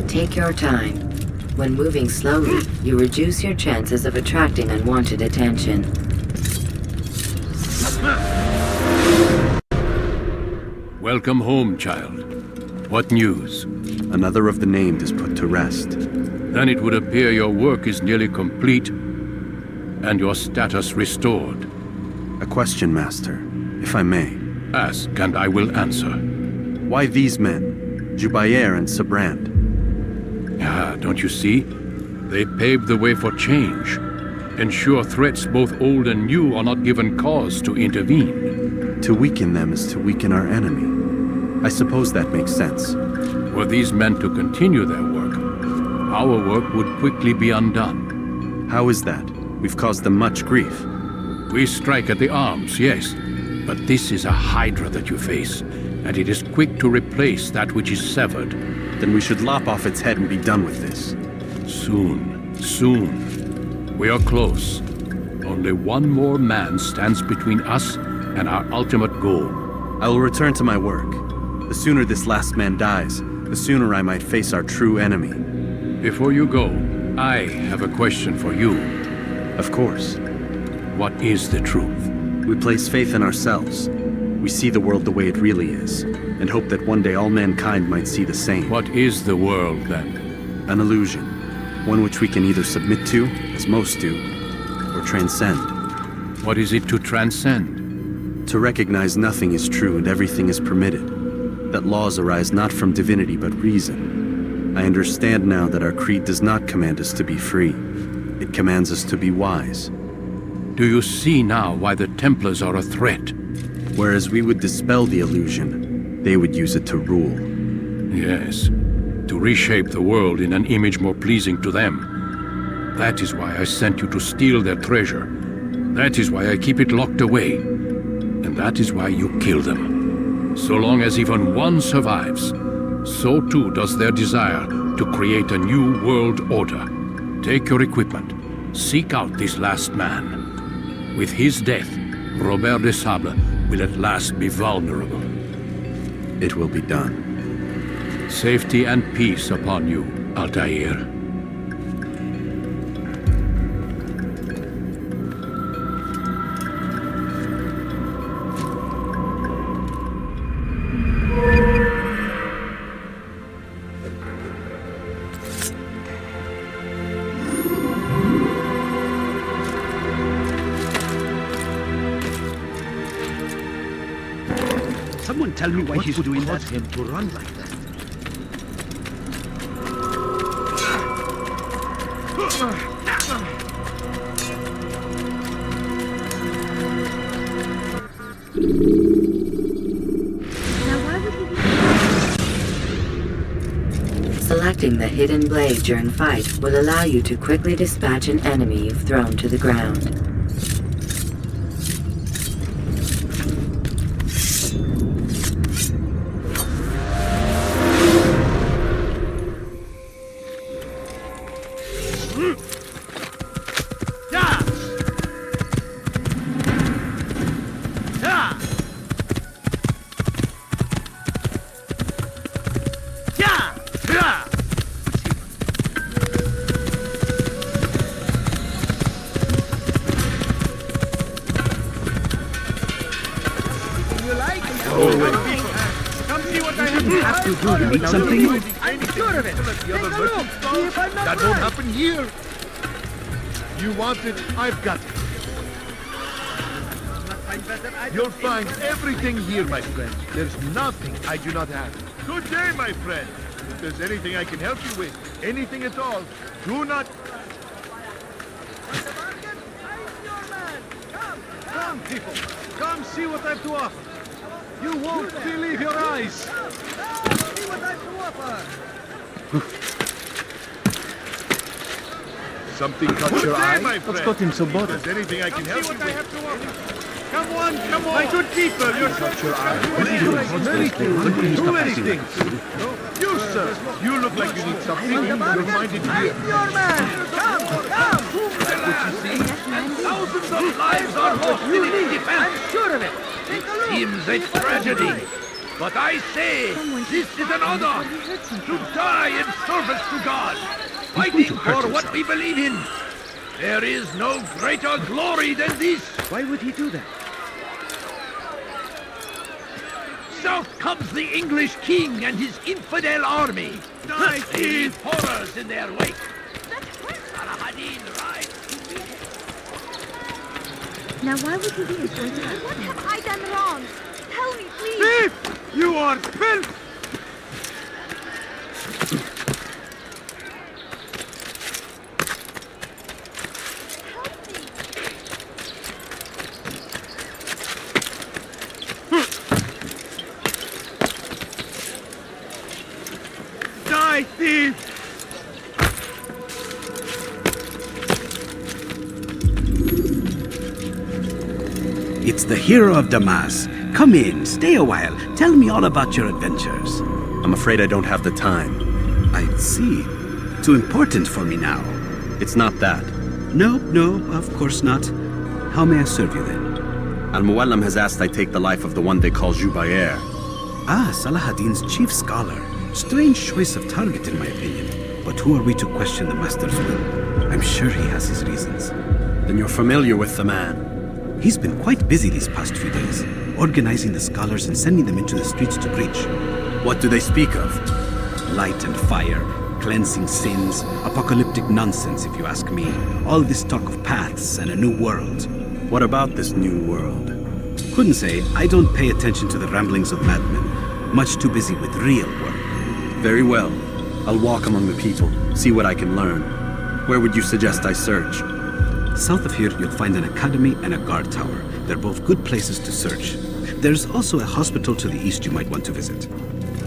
Take your time. When moving slowly, you reduce your chances of attracting unwanted attention. Welcome home, child. What news? Another of the named is put to rest. Then it would appear your work is nearly complete and your status restored. A question, Master, if I may. Ask, and I will answer. Why these men, Jubayer and Sabrand? Ah, don't you see? They paved the way for change. Ensure threats both old and new are not given cause to intervene. To weaken them is to weaken our enemy. I suppose that makes sense. Were these men to continue their work, our work would quickly be undone. How is that? We've caused them much grief. We strike at the arms, yes, but this is a hydra that you face, and it is quick to replace that which is severed. Then we should lop off its head and be done with this. Soon, soon. We are close. Only one more man stands between us and our ultimate goal. I will return to my work. The sooner this last man dies, the sooner I might face our true enemy. Before you go, I have a question for you. Of course. What is the truth? We place faith in ourselves. We see the world the way it really is, and hope that one day all mankind might see the same. What is the world, then? An illusion. One which we can either submit to, as most do, or transcend. What is it to transcend? To recognize nothing is true and everything is permitted. That laws arise not from divinity but reason. I understand now that our creed does not command us to be free. It commands us to be wise. Do you see now why the Templars are a threat? Whereas we would dispel the illusion, they would use it to rule. Yes, to reshape the world in an image more pleasing to them. That is why I sent you to steal their treasure. That is why I keep it locked away. And that is why you kill them. So long as even one survives, so too does their desire to create a new world order. Take your equipment. Seek out this last man. With his death, Robert de Sable will at last be vulnerable. It will be done. Safety and peace upon you, Altair. Someone tell me why he's doing that. Him to run like that. Selecting the hidden blade during fight will allow you to quickly dispatch an enemy you've thrown to the ground. You need something? I'm sure of it. That won't happen here. You want it, I've got it. You'll find everything here, my friend. There's nothing I do not have. Good day, my friend. If there's anything I can help you with, anything at all, do not... Come, people. Come see what I have to offer. You won't believe your eyes. See what I have to offer. Something caught your eye? What's got him so bothered? If there's anything I can help you with. Come on, come on. My good people, you're caught your eye. Many things. Too many things. You, sir, you look like you need something. You'll find it here. Your man. Come, come. What you see? Thousands of lives are lost in its defense. I'm sure of it. Take a look. seems a tragedy. But I say, this is an honor to die in service to God, fighting for what we believe in. There is no greater glory than this. Why would he do that? South comes the English king and his infidel army. They leave horrors in their wake. Saladin rides. Now why would he be going to What have I done wrong? Tell me, please! Thief! You are filth! Die, thief! It's the hero of Damas. Come in, stay a while. Tell me all about your adventures. I'm afraid I don't have the time. I see. Too important for me now. It's not that. No, of course not. How may I serve you then? Al-Muallam has asked I take the life of the one they call Jubair. Ah, Salahuddin's chief scholar. Strange choice of target in my opinion. But who are we to question the master's will? I'm sure he has his reasons. Then you're familiar with the man. He's been quite busy these past few days, organizing the scholars and sending them into the streets to preach. What do they speak of? Light and fire, cleansing sins, apocalyptic nonsense if you ask me. All this talk of paths and a new world. What about this new world? Couldn't say. I don't pay attention to the ramblings of madmen. Much too busy with real work. Very well. I'll walk among the people, see what I can learn. Where would you suggest I search? South of here, you'll find an academy and a guard tower. They're both good places to search. There's also a hospital to the east you might want to visit.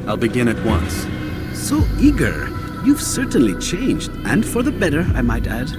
I'll begin at once. So eager. You've certainly changed, and for the better, I might add.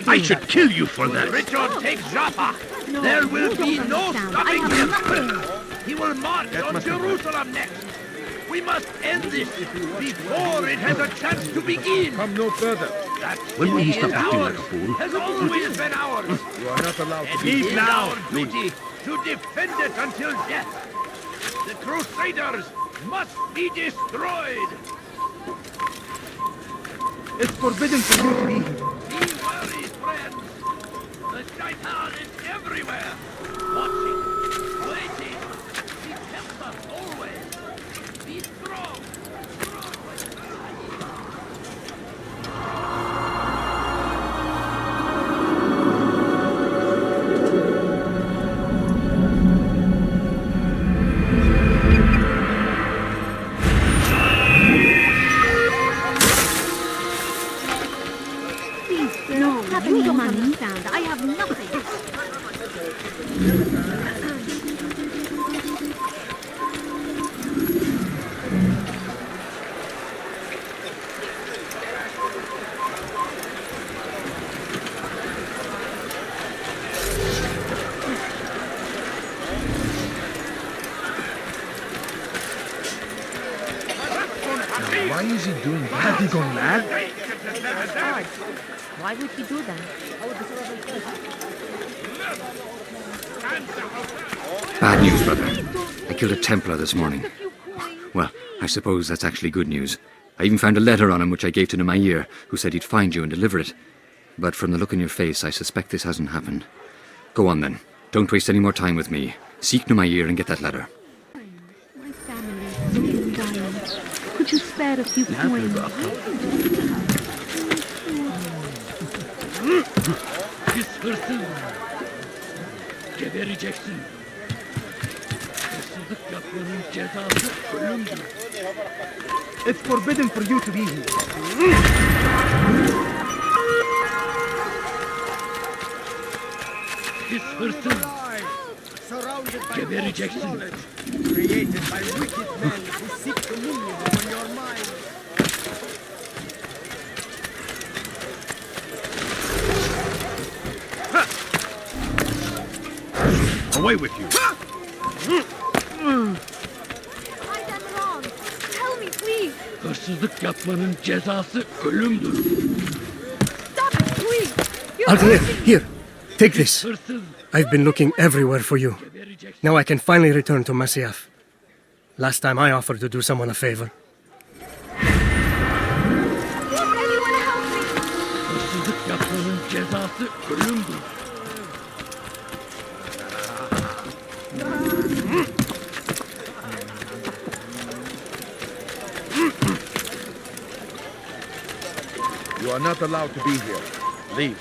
I should kill you for that. Richard, take Jaffa. No, there will be don't no understand. stopping I him. have nothing. He will march on Jerusalem next. We must end this before it has a chance to begin. Come no further. That When will he city stop is acting like ours, a fool? has always been ours. You are not allowed And to it leave is now. our duty to defend it until death. The Crusaders must be destroyed. It's forbidden for you to be here. Be wary, friends. The Shaitan is everywhere. Watching, waiting. He helps us always. Be strong. You don't understand. I have nothing. Why is he doing that? Has he gone mad? Why would he do that? Bad news, brother. I killed a Templar this morning. Well, I suppose that's actually good news. I even found a letter on him which I gave to Numair, who said he'd find you and deliver it. But from the look in your face, I suspect this hasn't happened. Go on then. Don't waste any more time with me. Seek Numair and get that letter. My family is dying. Could you spare a few coins? Pis hırsız. Gebereceksin. Hırsızlık yapmanın cezası ölümdür. It's forbidden for you to be here. Pis hırsız. Gebereceksin. Created by wicked men who seek dominion over your mind. Away with you. I've done wrong. Tell me, please. Hırsızlık yapmanın cezası ölümdür. Stop it, please. You're Altair, hurting me. here. Take this. Hırsız I've been looking everywhere for you. Now I can finally return to Masyaf. Last time I offered to do someone a favor. Anyone help me? hırsızlık yapmanın cezası ölümdür. You are not allowed to be here. Leave.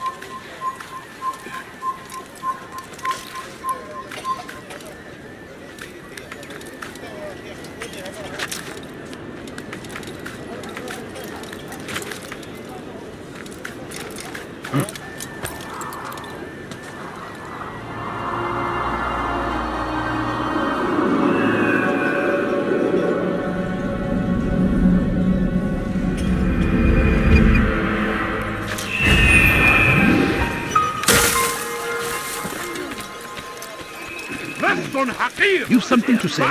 You've something to say?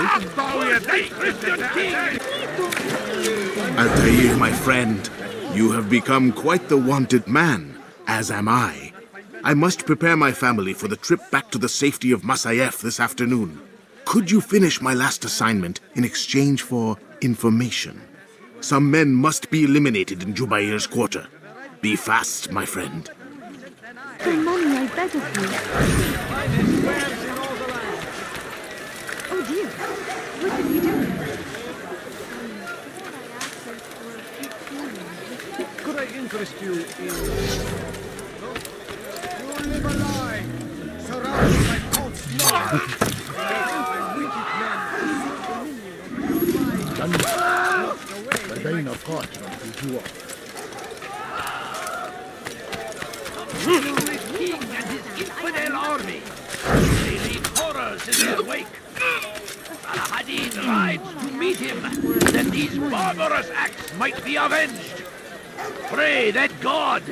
Altair, my friend, you have become quite the wanted man, as am I. I must prepare my family for the trip back to the safety of Masyaf this afternoon. Could you finish my last assignment in exchange for information? Some men must be eliminated in Jubair's quarter. Be fast, my friend. For money, I beg of you. Oh dear, what did we do? Could I interest you in... You live a lie, surrounded by false lies. The Bane of God is you up. The king and his infidel army. They leave horrors in their wake. Al-Hadid rides to meet him, that these barbarous acts might be avenged. Pray that God,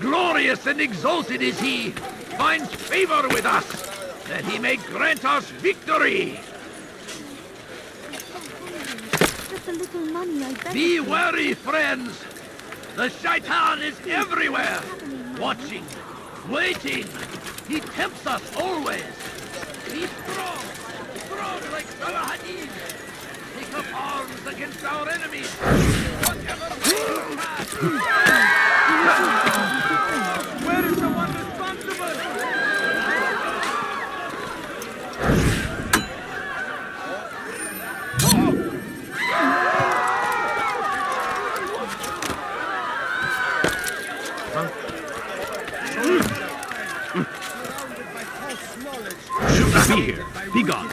glorious and exalted is he, finds favor with us, that he may grant us victory. Just a little money, I beg Be of you. wary, friends. The shaitan is everywhere, watching, waiting. He tempts us always. Be strong, strong like Al-Hadid. Take up arms against our enemies. Whatever way you pass. Where is the one responsible? Should not be here. Be gone.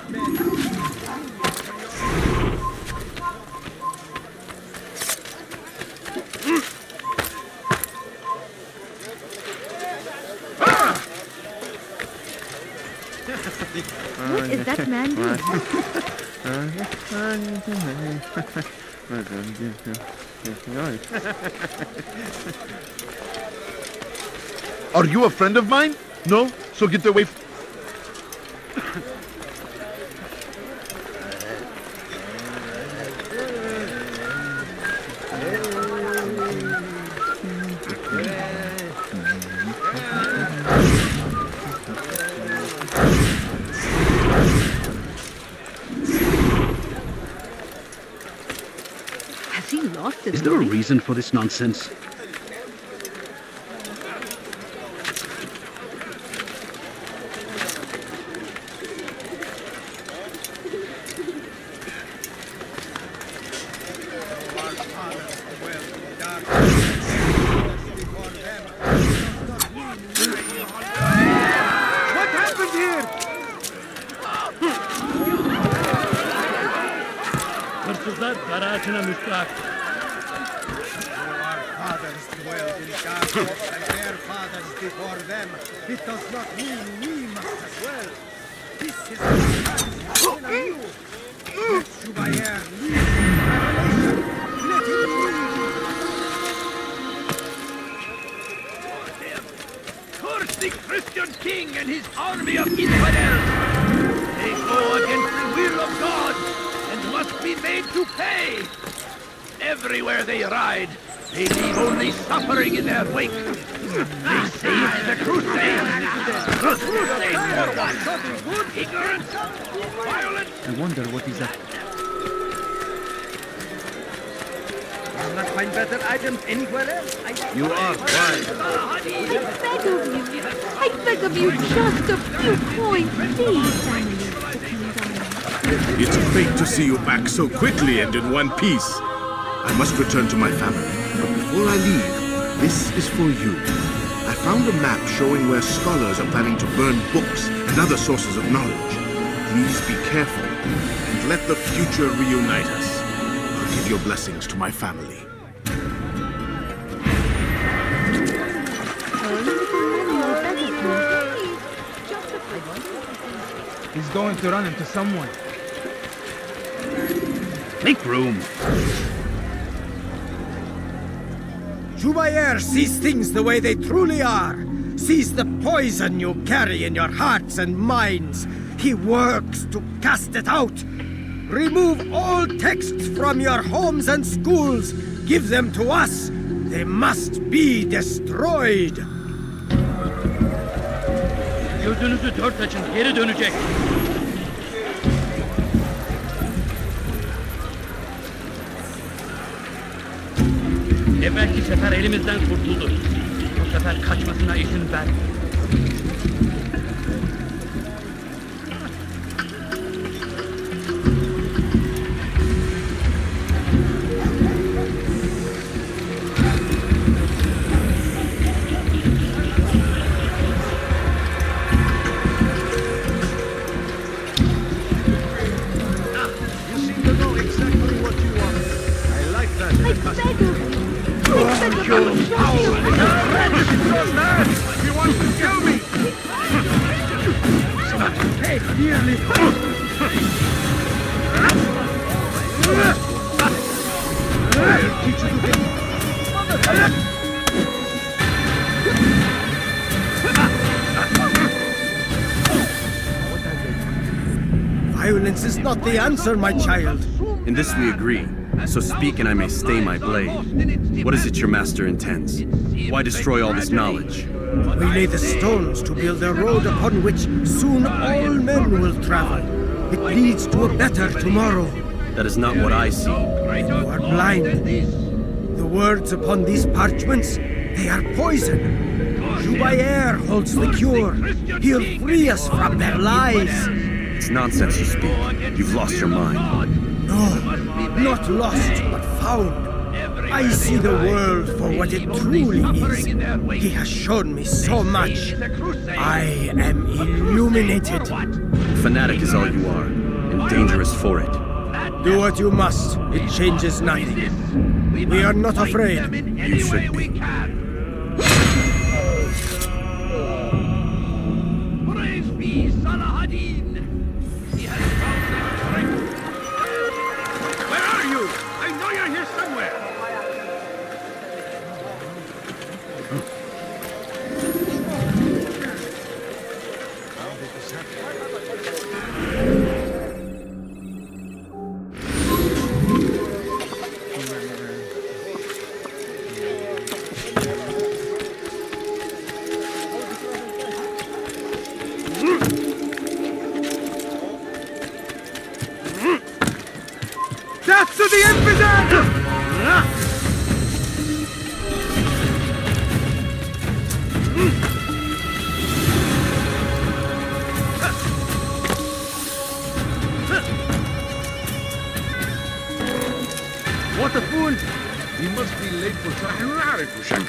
What is that man doing? Are you a friend of mine? No? So get away from... Has he lost his Is there a mind? reason for this nonsense? What happened here? Hırsızlar garajına müstahak. Our fathers dwelled in darkness and their fathers before them. It does not mean we must as well. This is a you. Let Jubair lead the revelation. Let him lead. Curse the Christian king and his army of infidels! go against the will of God and must be made to pay. Everywhere they ride, they leave only suffering in their wake. They say it's the crusade. The crusade for what? Ignorance, violence. I wonder what is that. I'll not find better items anywhere else. You are right. I beg of you, just a few coins, please, family. It's great to see you back so quickly and in one piece. I must return to my family. But before I leave, this is for you. I found a map showing where scholars are planning to burn books and other sources of knowledge. Please be careful and let the future reunite us. I'll give your blessings to my family. He's going to run into someone. Make room. Jubair sees things the way they truly are. Sees the poison you carry in your hearts and minds. He works to cast it out. Remove all texts from your homes and schools. Give them to us. They must be destroyed. Gözünüzü dört açın, geri dönecek. Evvelki sefer elimizden kurtuldu. Bu sefer kaçmasına izin verme. Violence is not the answer, my child. In this we agree. So speak and I may stay my blade. What is it your master intends? Why destroy all this knowledge? We lay the stones to build a road upon which soon all men will travel. It leads to a better tomorrow. That is not what I see. You are blind. The words upon these parchments, they are poison. Jubair holds the cure. He'll free us from their lies. It's nonsense you speak. You've lost your mind. No, not lost, but found. I see the world for what it truly is. He has shown me so much. I am illuminated. Fanatic is all you are, and dangerous for it. Do what you must. It changes nothing. We are not afraid. You should be. Praise be Salahadin. He has found his strength. Where are you? I know you're here somewhere. Death to the infidel! What a fool! He must be late for نحن نعرف شكله.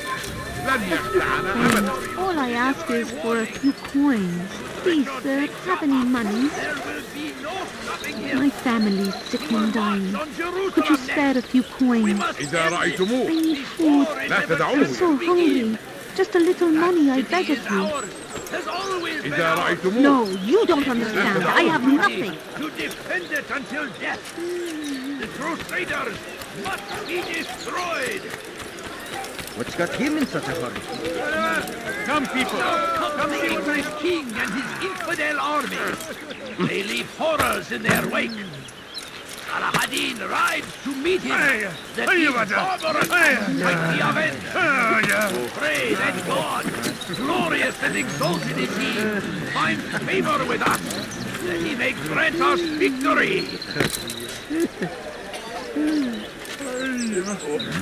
لن يخدعنا أبدا. All I ask is for a few coins. Please, sir, have any money? My family's sick and dying. Could you spare a few coins? إذا رأيتموه I need food. لا I'm تدعوه. so hungry. Just a little money, I beg of you. إذا رأيتموه No, you don't understand. I have nothing. To defend it until death. The Crusaders must be destroyed. What's got him in such a hurry? Come, people. Come the English king and his infidel army. They leave horrors in their wake. Saladin rides to meet him. That his barbarous acts might be avenged. Pray that God, glorious and exalted is he, finds favor with us, that he may grant us victory.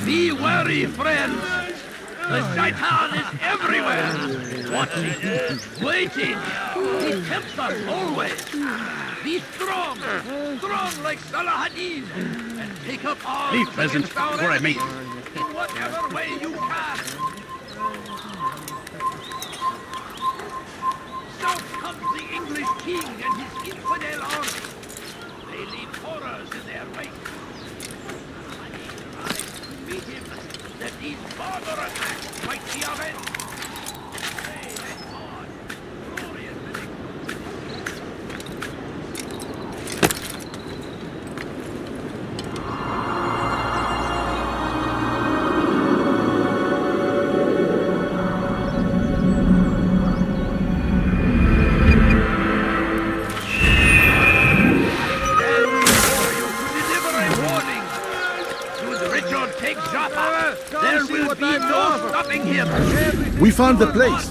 Be wary, friends. The Shaitan is everywhere, watching, waiting. He tempts us always. Be strong, strong like Saladin, and take up arms. Leave, peasant, before I meet. In whatever way you can. South comes the English king and his infidel army. They leave horrors in their wake. Meet him, that these barbarous acts might be avenged. Pray that God, glorious and We found the place.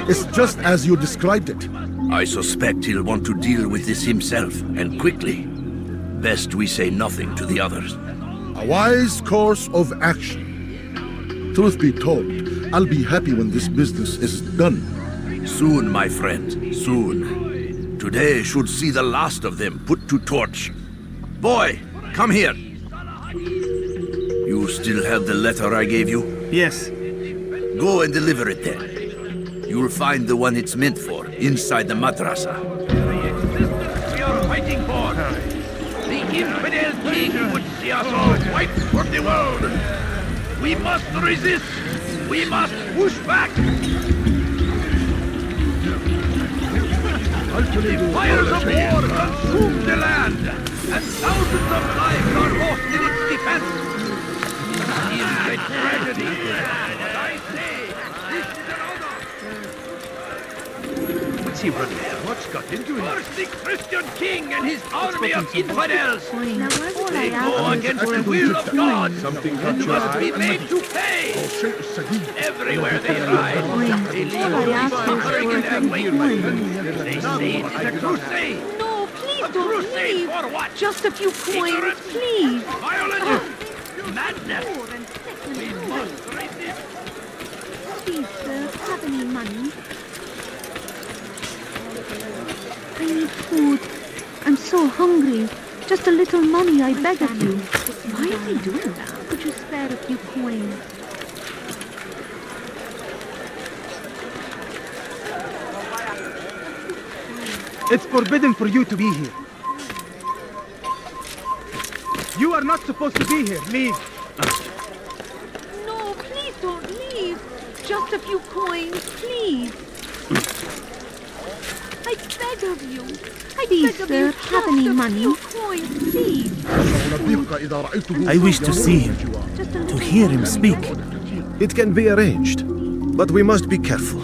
It's just as you described it. I suspect he'll want to deal with this himself, and quickly. Best we say nothing to the others. A wise course of action. Truth be told, I'll be happy when this business is done. Soon, my friend, soon. Today should see the last of them put to torch. Boy, come here. You still have the letter I gave you? Yes. Go and deliver it then. You'll find the one it's meant for inside the madrasa. we are fighting for. The infidel king would see us all wiped from the world. We must resist. We must push back. The fires of war consume the land, and thousands of lives are lost in its defense. It is a tragedy, but I say this is an honor. What's he running? What's got into him? First the Christian king and his army of infidels. They go against the will of God and must be made to pay. Everywhere they ride, they leave those suffering in their wake. They say it is a crusade. No, please A don't crusade leave. for what? Just a few coins, Ignorance, please. violence, madness. We must resist. Please, sir, have any money? I need food. I'm so hungry. Just a little money, I beg of you. Why is he doing that? Could you spare a few coins? It's forbidden for you to be here. You are not supposed to be here. Leave. No, please don't leave. Just a few coins, please. I beg of you. Please, sir, have any money? Coins, please. I wish to see him, to hear him speak. It can be arranged, but we must be careful.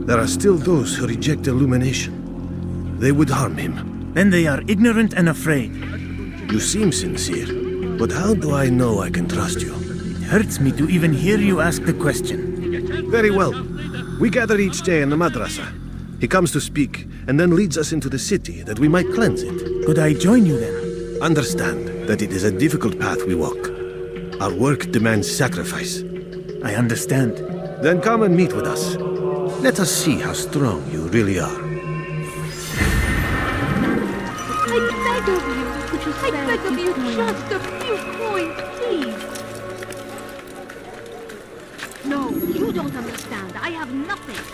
There are still those who reject illumination. They would harm him. Then they are ignorant and afraid. You seem sincere, but how do I know I can trust you? It hurts me to even hear you ask the question. Very well. We gather each day in the madrasa. He comes to speak, and then leads us into the city, that we might cleanse it. Could I join you then? Understand that it is a difficult path we walk. Our work demands sacrifice. I understand. Then come and meet with us. Let us see how strong you really are. I beg of you. I beg of you, just a few coins, please. No, you don't understand. I have nothing.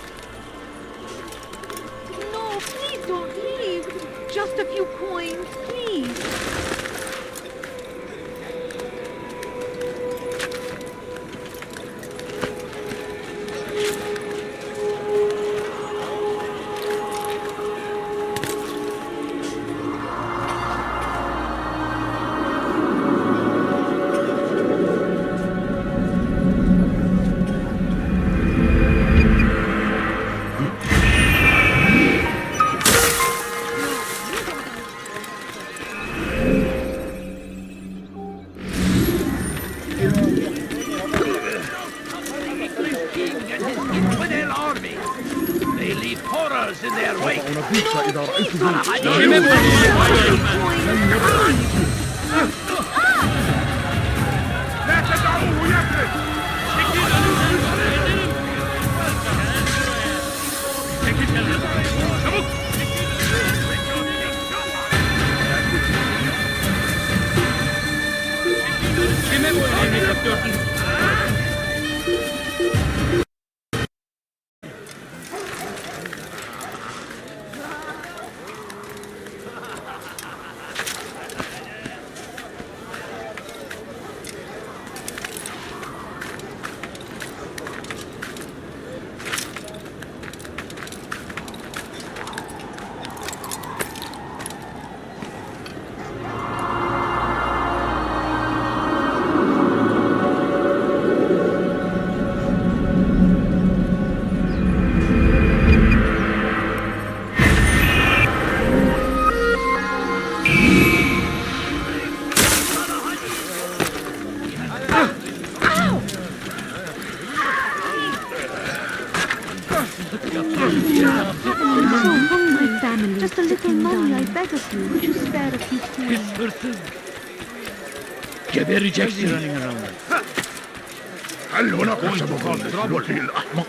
No, please don't leave. Just a few coins, please. أخيك إذا رأيته لا تدعوه يفلت. Just a little money, I beg of you. Would you spare a few coins? Hırsız. Gebereceksin. هل هناك سبب للرجل الأحمق؟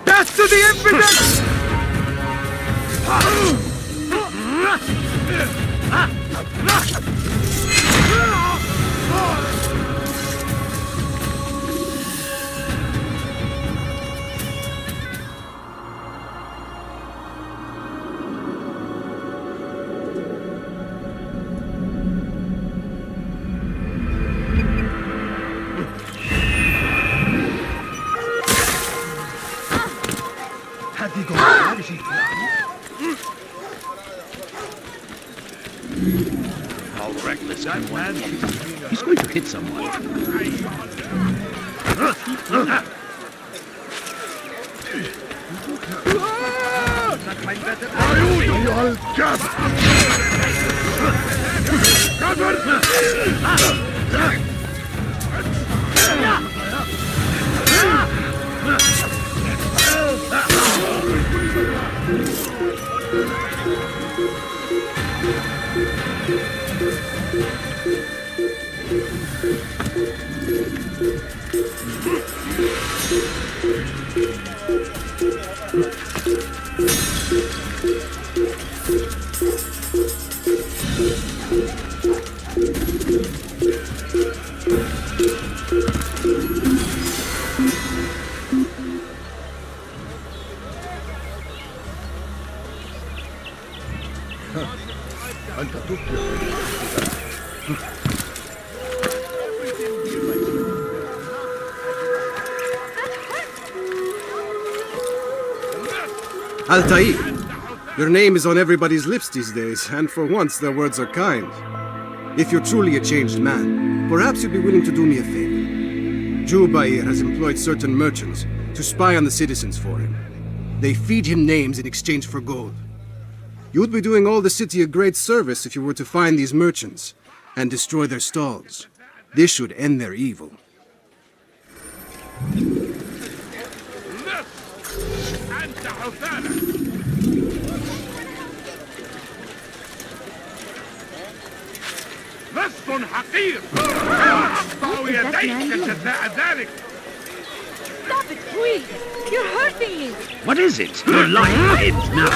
Death to the infidels! How reckless can one be? He's going to hit someone. أيها الكافر! أنت تبدع. Altair, your name is on everybody's lips these days, and for once their words are kind. If you're truly a changed man, perhaps you'd be willing to do me a favor. Jubair has employed certain merchants to spy on the citizens for him. They feed him names in exchange for gold. You would be doing all the city a great service if you were to find these merchants and destroy their stalls. This should end their evil. لص حقير أقطع يديك جزاء ذلك. Stop it, please! You're hurting me! What is it? Your life ends now.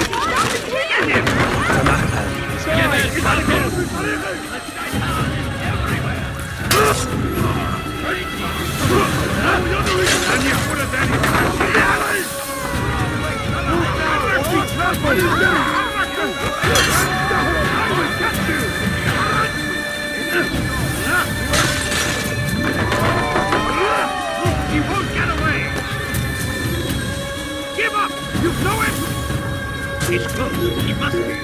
He won't get away! Give up! You know it! He's close. He must be.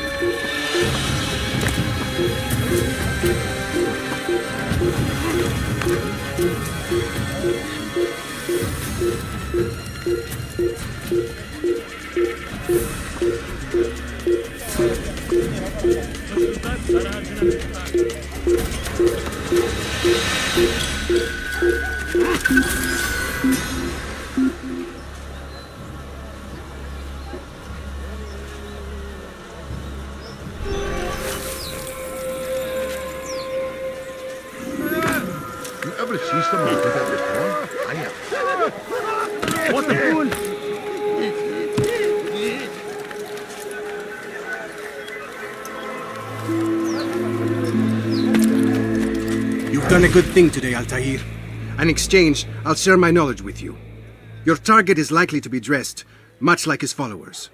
You ever see someone do that before? I have. What the fool? You've done a good thing today, Altair. In exchange, I'll share my knowledge with you. Your target is likely to be dressed, much like his followers.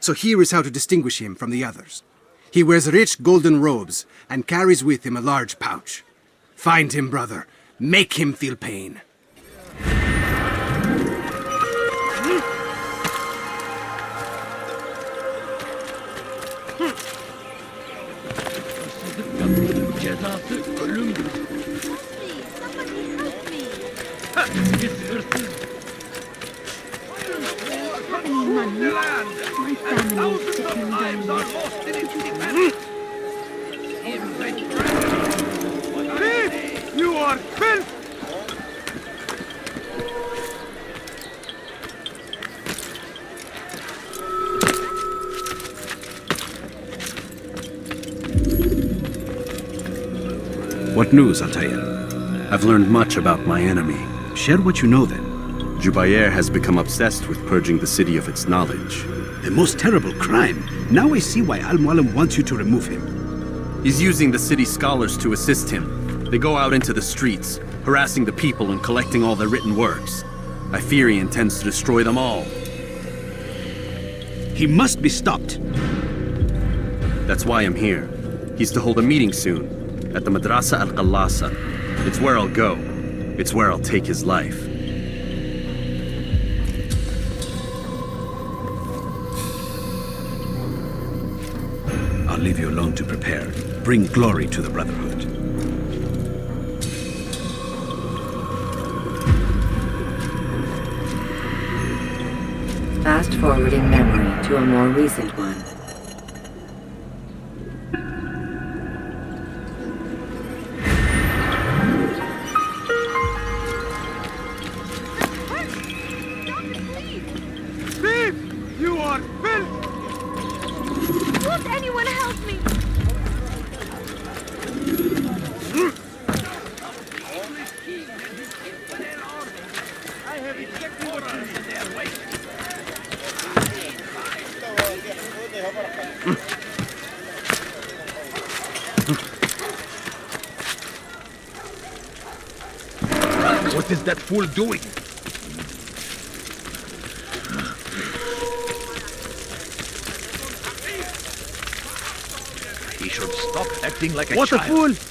So here is how to distinguish him from the others. He wears rich golden robes and carries with him a large pouch. Find him, brother. Make him feel pain. Cezası ölümdür. Pis hırsız. My family is sick and dying. Thief! You are filth! What news, Altair? I've learned much about my enemy. Share what you know then. Jubayer has become obsessed with purging the city of its knowledge. The most terrible crime. Now I see why Al-Mualim wants you to remove him. He's using the city scholars to assist him. They go out into the streets, harassing the people and collecting all their written works. I fear he intends to destroy them all. He must be stopped. That's why I'm here. He's to hold a meeting soon, at the Madrasa al-Qallasa. It's where I'll go. It's where I'll take his life. I'll leave you alone to prepare. Bring glory to the Brotherhood. Fast-forwarding memory to a more recent one. Thief! You are filth! Won't anyone help me? I have exactly what you need there. Wait. What is that fool doing? He should stop acting like a What a child. fool!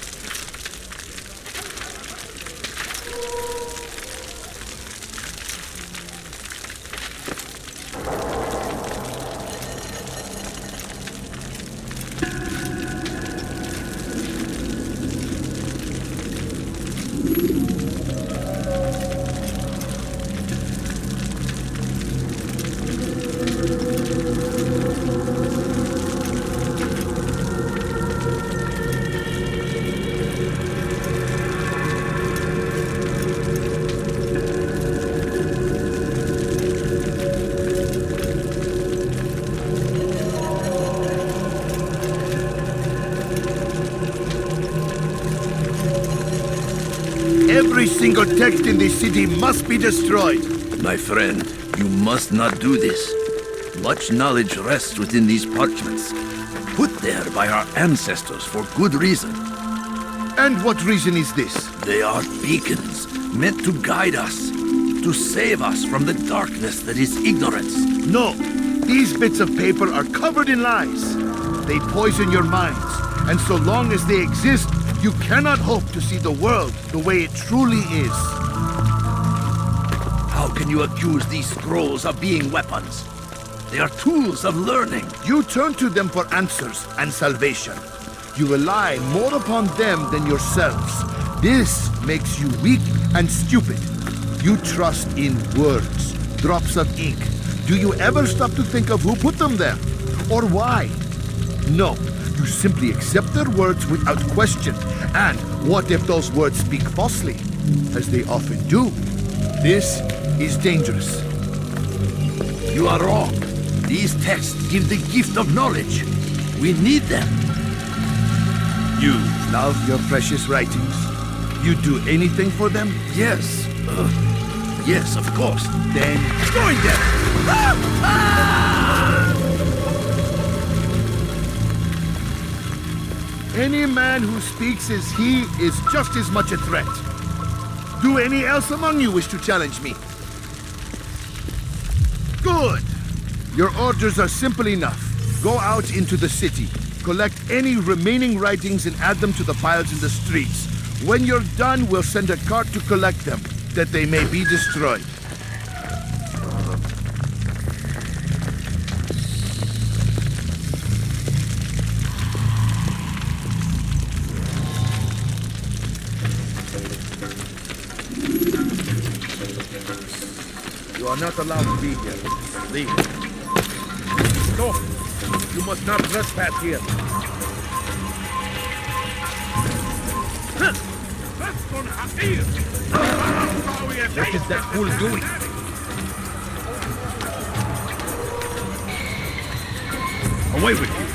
Every single text in this city must be destroyed. My friend, you must not do this. Much knowledge rests within these parchments, put there by our ancestors for good reason. And what reason is this? They are beacons, meant to guide us, to save us from the darkness that is ignorance. No, these bits of paper are covered in lies. They poison your minds, and so long as they exist, you cannot hope to see the world the way it truly is. How can you accuse these scrolls of being weapons? They are tools of learning. You turn to them for answers and salvation. You rely more upon them than yourselves. This makes you weak and stupid. You trust in words, drops of ink. Do you ever stop to think of who put them there? Or why? No, you simply accept their words without question. And what if those words speak falsely? As they often do. This is dangerous. You are wrong. These texts give the gift of knowledge. We need them. You love your precious writings. You do anything for them? Yes. Yes, of course. Then join them! Any man who speaks as he is just as much a threat. Do any else among you wish to challenge me? Good. Your orders are simple enough. Go out into the city, collect any remaining writings and add them to the piles in the streets. When you're done, we'll send a cart to collect them, that they may be destroyed. You are not allowed to be here. Leave. No, you must not trespass here. What is that fool doing? Away with you!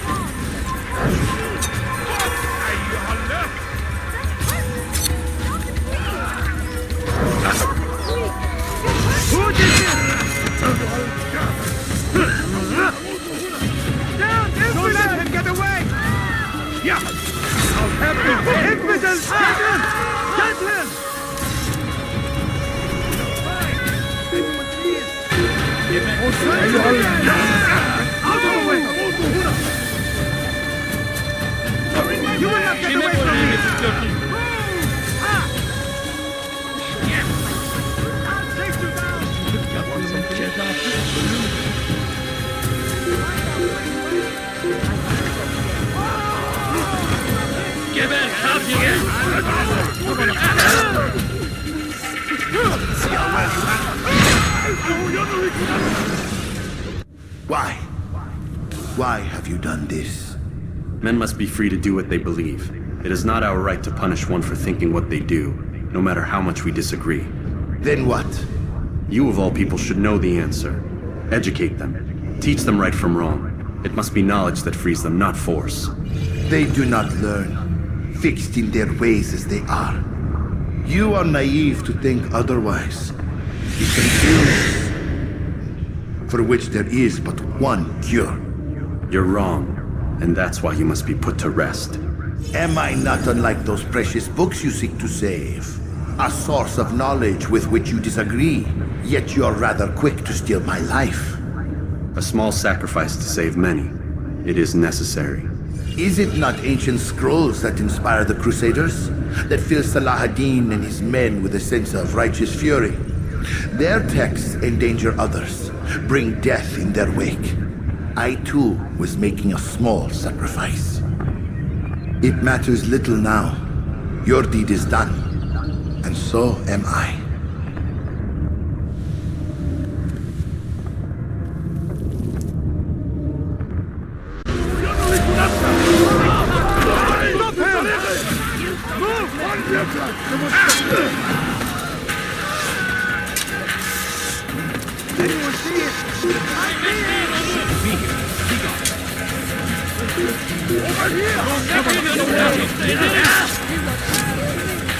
Who did this? Down! Don't let him get away! Yeah! I'll have him! Infidels! Get him! Get him! Out of the way! You will not get away from me! Why? Why have you done this? Men must be free to do what they believe. It is not our right to punish one for thinking what they do, no matter how much we disagree. Then what? You of all people should know the answer. Educate them. Teach them right from wrong. It must be knowledge that frees them, not force. They do not learn, fixed in their ways as they are. You are naive to think otherwise. It's an illness for which there is but one cure. You're wrong, and that's why you must be put to rest. Am I not unlike those precious books you seek to save? A source of knowledge with which you disagree, yet you're rather quick to steal my life. A small sacrifice to save many. It is necessary. Is it not ancient scrolls that inspire the Crusaders? That fill Salah ad-Din and his men with a sense of righteous fury? Their texts endanger others, bring death in their wake. I too was making a small sacrifice. It matters little now. Your deed is done, and so am I. Anyone see it? Be here. Be gone. Over here!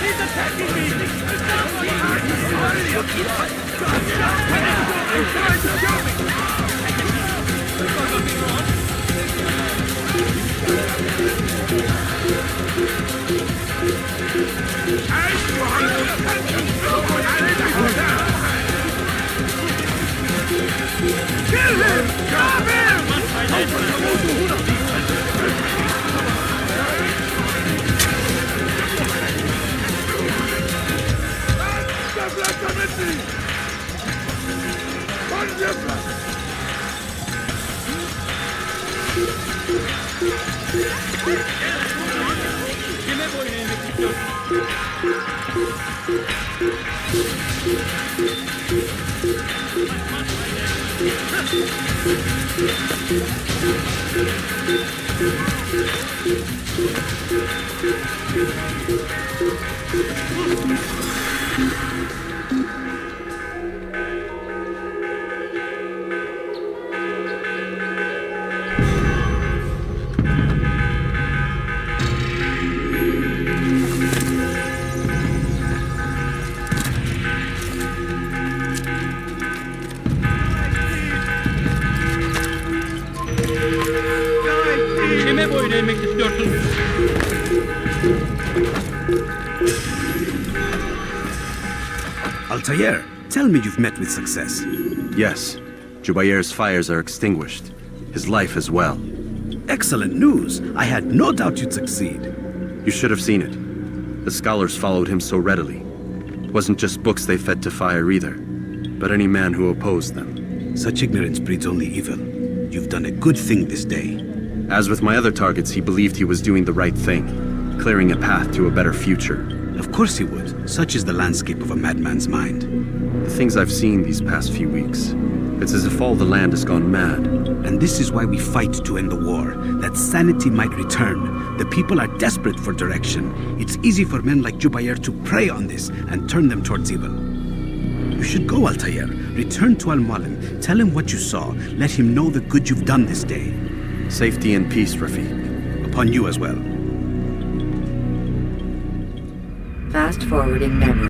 He's attacking me! Kill him! Grab him! Kime boyun eğmek istiyorsun? Altair, tell me you've met with success. Yes. Jubair's fires are extinguished. His life as well. Excellent news. I had no doubt you'd succeed. You should have seen it. The scholars followed him so readily. It wasn't just books they fed to fire either, but any man who opposed them. Such ignorance breeds only evil. You've done a good thing this day. As with my other targets, he believed he was doing the right thing, clearing a path to a better future. Of course he would. Such is the landscape of a madman's mind. The things I've seen these past few weeks, it's as if all the land has gone mad. And this is why we fight to end the war, that sanity might return. The people are desperate for direction. It's easy for men like Jubair to prey on this and turn them towards evil. You should go, Altair. Return to Al-Mualim. Tell him what you saw. Let him know the good you've done this day. Safety and peace, Rafiq. Upon you as well. Fast forwarding memory.